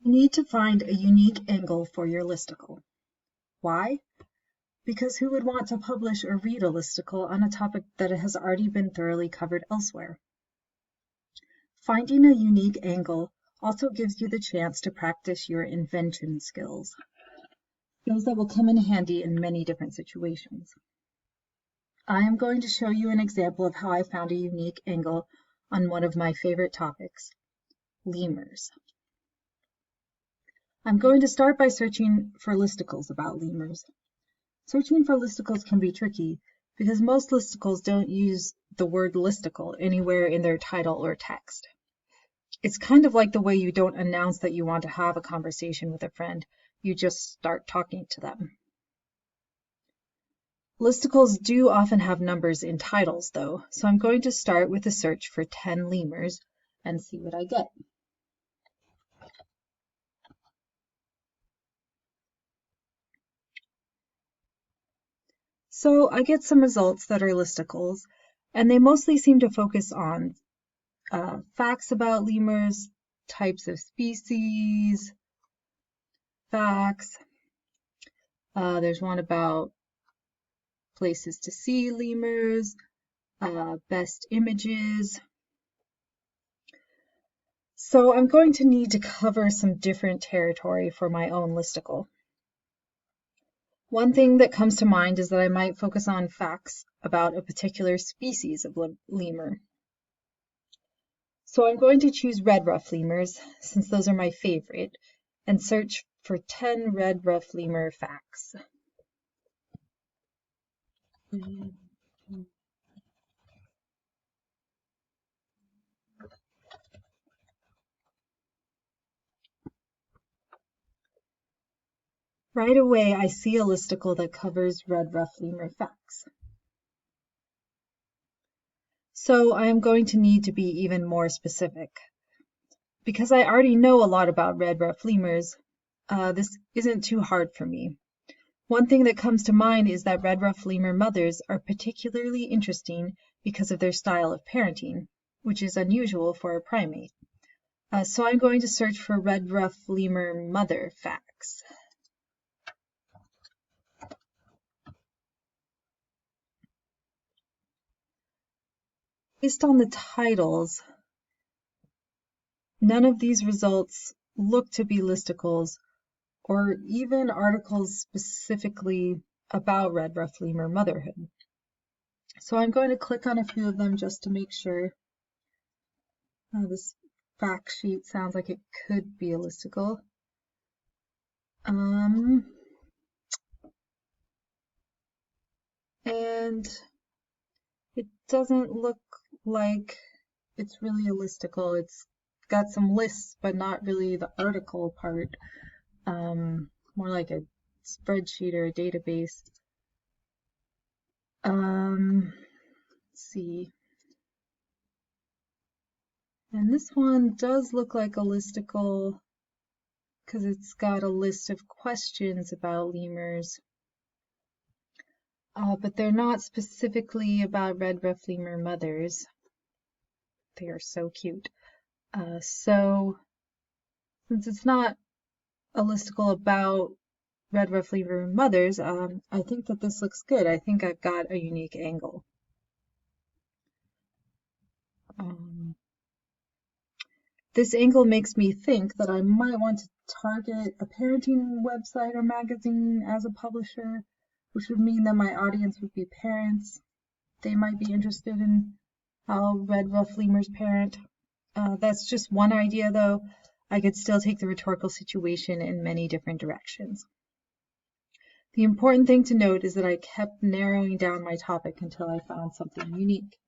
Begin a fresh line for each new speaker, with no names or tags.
You need to find a unique angle for your listicle. Why? Because who would want to publish or read a listicle on a topic that has already been thoroughly covered elsewhere? Finding a unique angle also gives you the chance to practice your invention skills that will come in handy in many different situations. I am going to show you an example of how I found a unique angle on one of my favorite topics, lemurs. I'm going to start by searching for listicles about lemurs. Searching for listicles can be tricky because most listicles don't use the word listicle anywhere in their title or text. It's kind of like the way you don't announce that you want to have a conversation with a friend, you just start talking to them. Listicles do often have numbers in titles though, so I'm going to start with a search for 10 lemurs and see what I get. So I get some results that are listicles, and they mostly seem to focus on facts about lemurs, types of species, facts. There's one about places to see lemurs, best images. So I'm going to need to cover some different territory for my own listicle. One thing that comes to mind is that I might focus on facts about a particular species of lemur. So I'm going to choose red ruff lemurs, since those are my favorite, and search for 10 red ruff lemur facts. Right away, I see a listicle that covers red ruff lemur facts. So I am going to need to be even more specific. Because I already know a lot about red ruff lemurs, this isn't too hard for me. One thing that comes to mind is that red ruff lemur mothers are particularly interesting because of their style of parenting, which is unusual for a primate. So I'm going to search for red ruff lemur mother facts. Based on the titles, none of these results look to be listicles or even articles specifically about red ruff lemur motherhood. So I'm going to click on a few of them just to make sure. This fact sheet sounds like it could be a listicle. And it doesn't look like it's really a listicle. It's got some lists, but not really the article part. More like a spreadsheet or a database. Let's see. And this one does look like a listicle because it's got a list of questions about lemurs. But they're not specifically about red ruff lemur mothers. They are so cute. So since it's not a listicle about red ruff lemur mothers, I think that this looks good. I think I've got a unique angle. This angle makes me think that I might want to target a parenting website or magazine as a publisher, which would mean that my audience would be parents. They might be interested in how red ruff lemurs parent. That's just one idea though. I could still take the rhetorical situation in many different directions. The important thing to note is that I kept narrowing down my topic until I found something unique.